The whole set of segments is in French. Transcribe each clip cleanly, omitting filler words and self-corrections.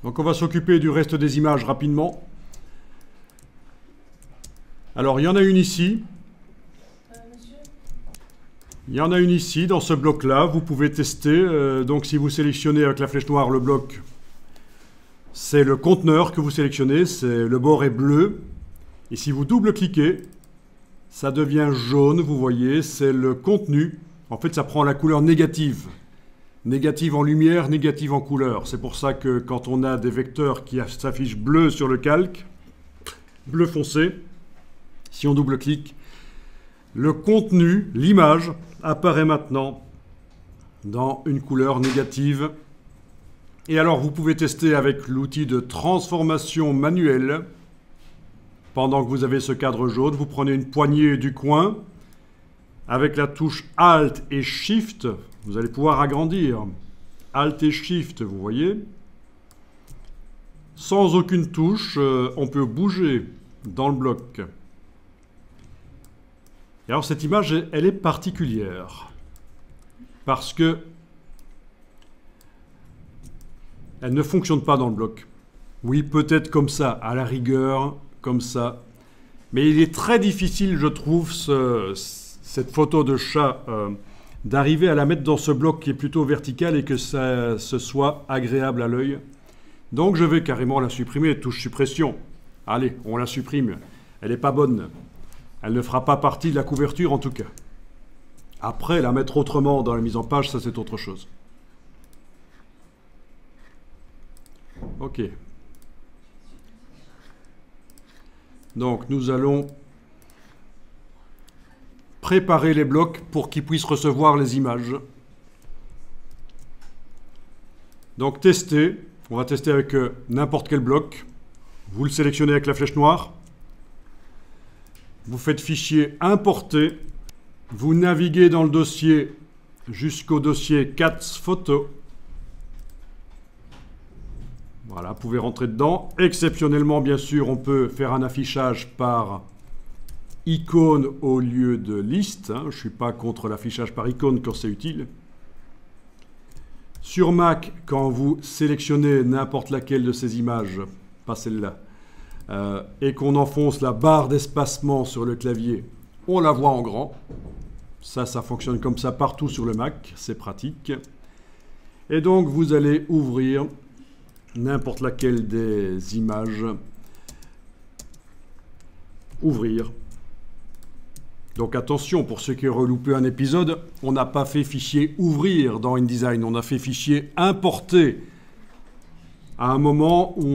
Donc on va s'occuper du reste des images rapidement. Alors il y en a une ici. Il y en a une ici, dans ce bloc-là. Vous pouvez tester. Donc si vous sélectionnez avec la flèche noire le bloc, c'est le conteneur que vous sélectionnez. Le bord est bleu. Et si vous double-cliquez, ça devient jaune, vous voyez. C'est le contenu. En fait, ça prend la couleur négative. Négative en lumière, négative en couleur. C'est pour ça que quand on a des vecteurs qui s'affichent bleu sur le calque, bleu foncé, si on double-clique, le contenu, l'image, apparaît maintenant dans une couleur négative. Et alors, vous pouvez tester avec l'outil de transformation manuelle. Pendant que vous avez ce cadre jaune, vous prenez une poignée du coin. Avec la touche Alt et Shift, vous allez pouvoir agrandir. Alt et Shift, vous voyez. Sans aucune touche, on peut bouger dans le bloc. Et alors cette image, elle est particulière. Parce que elle ne fonctionne pas dans le bloc. Oui, peut-être comme ça, à la rigueur, comme ça. Mais il est très difficile, je trouve, cette photo de chat, d'arriver à la mettre dans ce bloc qui est plutôt vertical et que ça ce soit agréable à l'œil. Donc je vais carrément la supprimer, touche suppression. Allez, on la supprime. Elle n'est pas bonne. Elle ne fera pas partie de la couverture en tout cas. Après, la mettre autrement dans la mise en page, ça c'est autre chose. Ok. Donc nous allons préparer les blocs pour qu'ils puissent recevoir les images. Donc tester, on va tester avec n'importe quel bloc. Vous le sélectionnez avec la flèche noire. Vous faites fichier importer. Vous naviguez dans le dossier jusqu'au dossier CATS photo. Voilà, vous pouvez rentrer dedans. Exceptionnellement, bien sûr, on peut faire un affichage par icône au lieu de liste. Je ne suis pas contre l'affichage par icône quand c'est utile. Sur Mac, quand vous sélectionnez n'importe laquelle de ces images, pas celle-là, et qu'on enfonce la barre d'espacement sur le clavier, on la voit en grand. Ça fonctionne comme ça partout sur le Mac, c'est pratique. Et donc, vous allez ouvrir n'importe laquelle des images. Ouvrir. Donc attention, pour ceux qui auraient loupé un épisode, on n'a pas fait fichier ouvrir dans InDesign, on a fait fichier importer à un moment où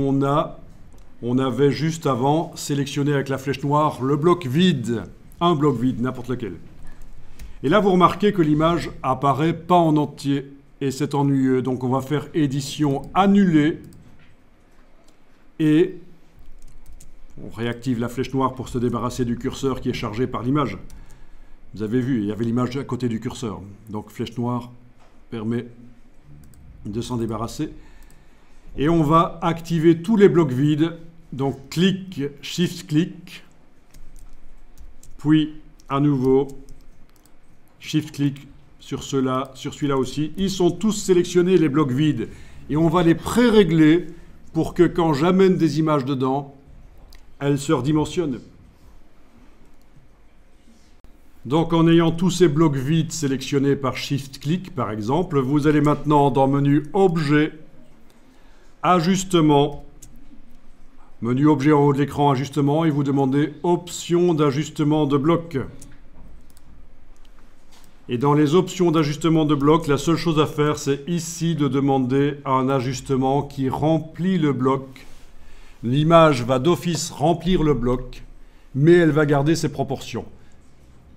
on avait juste avant sélectionné avec la flèche noire le bloc vide, un bloc vide, n'importe lequel. Et là, vous remarquez que l'image apparaît pas en entier et c'est ennuyeux. Donc on va faire édition annuler et on réactive la flèche noire pour se débarrasser du curseur qui est chargé par l'image. Vous avez vu, il y avait l'image à côté du curseur. Donc flèche noire permet de s'en débarrasser. Et on va activer tous les blocs vides. Donc clic, shift-clic, puis à nouveau shift-clic sur ceux-là, sur celui-là aussi. Ils sont tous sélectionnés, les blocs vides. Et on va les pré-régler pour que quand j'amène des images dedans, elles se redimensionnent. Donc en ayant tous ces blocs vides sélectionnés par Shift-clic, par exemple, vous allez maintenant dans menu Objet, Ajustement, menu Objet en haut de l'écran, Ajustement, et vous demandez Options d'ajustement de bloc. Et dans les options d'ajustement de bloc, la seule chose à faire, c'est ici de demander un ajustement qui remplit le bloc. L'image va d'office remplir le bloc, mais elle va garder ses proportions.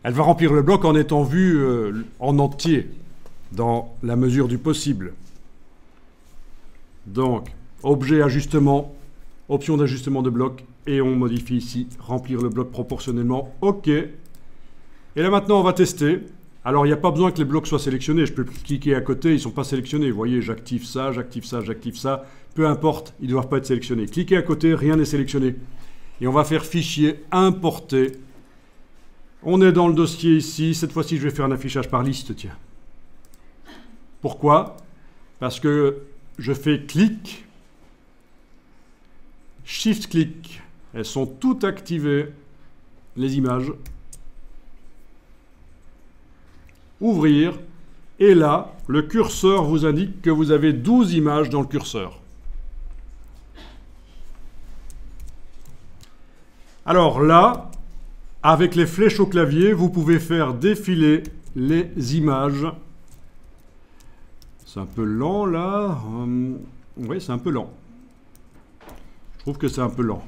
Elle va remplir le bloc en étant vue en entier, dans la mesure du possible. Donc, objet ajustement, option d'ajustement de bloc, et on modifie ici, remplir le bloc proportionnellement. OK. Et là maintenant, on va tester. Alors, il n'y a pas besoin que les blocs soient sélectionnés. Je peux cliquer à côté, ils ne sont pas sélectionnés. Vous voyez, j'active ça, j'active ça, j'active ça. Peu importe, ils ne doivent pas être sélectionnés. Cliquez à côté, rien n'est sélectionné. Et on va faire fichier importer. On est dans le dossier ici. Cette fois-ci, je vais faire un affichage par liste, tiens. Pourquoi? Parce que je fais clic Shift-clic. Elles sont toutes activées, les images. Ouvrir. Et là, le curseur vous indique que vous avez 12 images dans le curseur. Alors là, avec les flèches au clavier, vous pouvez faire défiler les images. C'est un peu lent là. Oui, c'est un peu lent. Je trouve que c'est un peu lent.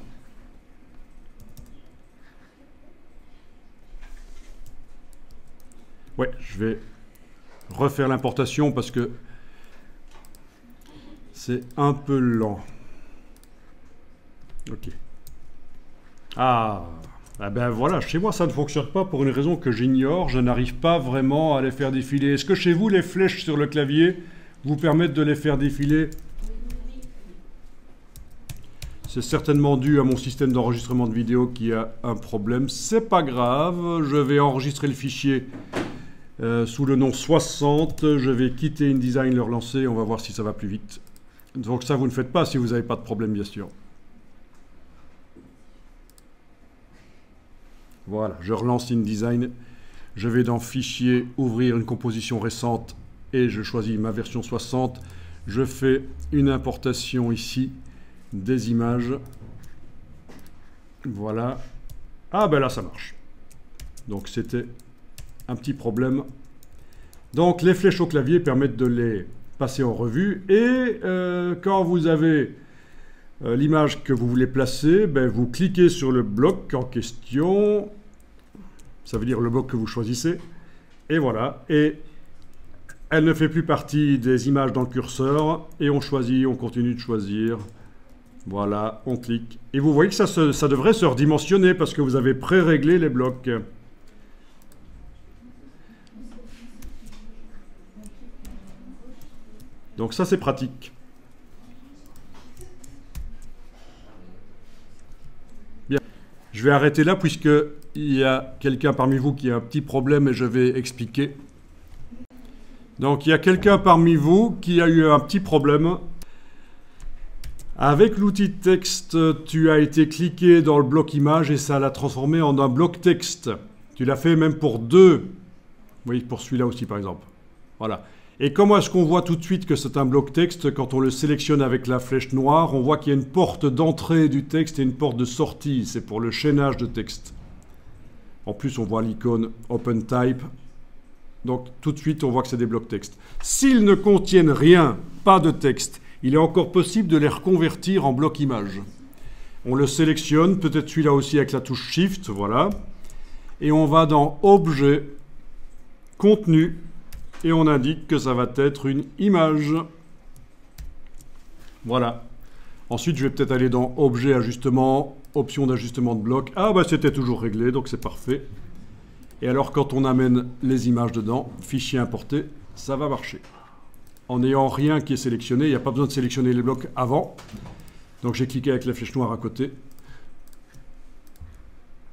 Ouais, je vais refaire l'importation parce que c'est un peu lent. Ok. Ah ben voilà, chez moi ça ne fonctionne pas pour une raison que j'ignore. Je n'arrive pas vraiment à les faire défiler. Est-ce que chez vous, les flèches sur le clavier vous permettent de les faire défiler? C'est certainement dû à mon système d'enregistrement de vidéo qui a un problème. C'est pas grave, je vais enregistrer le fichier sous le nom 60. Je vais quitter InDesign, le relancer, on va voir si ça va plus vite. Donc ça, vous ne faites pas si vous n'avez pas de problème, bien sûr. Voilà, je relance InDesign. Je vais dans Fichier, Ouvrir une composition récente et je choisis ma version 60. Je fais une importation ici des images. Voilà. Ah ben là, ça marche. Donc c'était un petit problème. Donc les flèches au clavier permettent de les passer en revue. Et quand vous avez l'image que vous voulez placer, ben, vous cliquez sur le bloc en question. Ça veut dire le bloc que vous choisissez. Et voilà. Et elle ne fait plus partie des images dans le curseur. Et on choisit, on continue de choisir. Voilà, on clique. Et vous voyez que ça devrait se redimensionner parce que vous avez pré-réglé les blocs. Donc ça, c'est pratique. Bien. Je vais arrêter là puisqu'il y a quelqu'un parmi vous qui a un petit problème et je vais expliquer. Donc il y a quelqu'un parmi vous qui a eu un petit problème. Avec l'outil texte, tu as été cliqué dans le bloc image et ça l'a transformé en un bloc texte. Tu l'as fait même pour deux. Oui, pour celui-là aussi par exemple. Voilà. Et comment est-ce qu'on voit tout de suite que c'est un bloc texte? Quand on le sélectionne avec la flèche noire, on voit qu'il y a une porte d'entrée du texte et une porte de sortie. C'est pour le chaînage de texte. En plus, on voit l'icône Open Type. Donc tout de suite, on voit que c'est des blocs texte. S'ils ne contiennent rien, pas de texte, il est encore possible de les reconvertir en bloc image. On le sélectionne, peut-être celui-là aussi avec la touche Shift, voilà. Et on va dans Objet, Contenu, et on indique que ça va être une image. Voilà. Ensuite, je vais peut-être aller dans Objet, Ajustement, Option d'ajustement de bloc. Ah, bah c'était toujours réglé, donc c'est parfait. Et alors, quand on amène les images dedans, Fichier importé, ça va marcher. En n'ayant rien qui est sélectionné, il n'y a pas besoin de sélectionner les blocs avant. Donc j'ai cliqué avec la flèche noire à côté.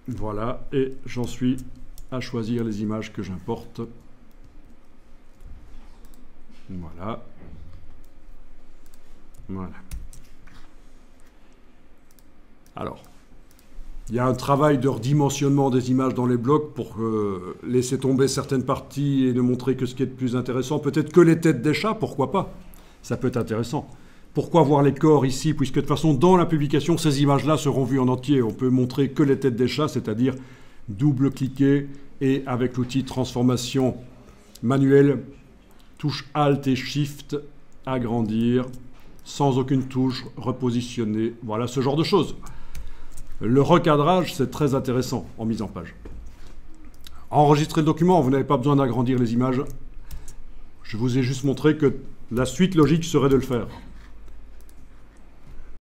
Voilà, et j'en suis à choisir les images que j'importe. Voilà. Voilà. Alors, il y a un travail de redimensionnement des images dans les blocs pour laisser tomber certaines parties et ne montrer que ce qui est de plus intéressant. Peut-être que les têtes des chats, pourquoi pas? Ça peut être intéressant. Pourquoi voir les corps ici? Puisque de toute façon, dans la publication, ces images-là seront vues en entier. On peut montrer que les têtes des chats, c'est-à-dire double-cliquer et avec l'outil transformation manuelle, touche Alt et Shift, agrandir, sans aucune touche, repositionner. Voilà, ce genre de choses. Le recadrage, c'est très intéressant en mise en page. Enregistrer le document, vous n'avez pas besoin d'agrandir les images. Je vous ai juste montré que la suite logique serait de le faire.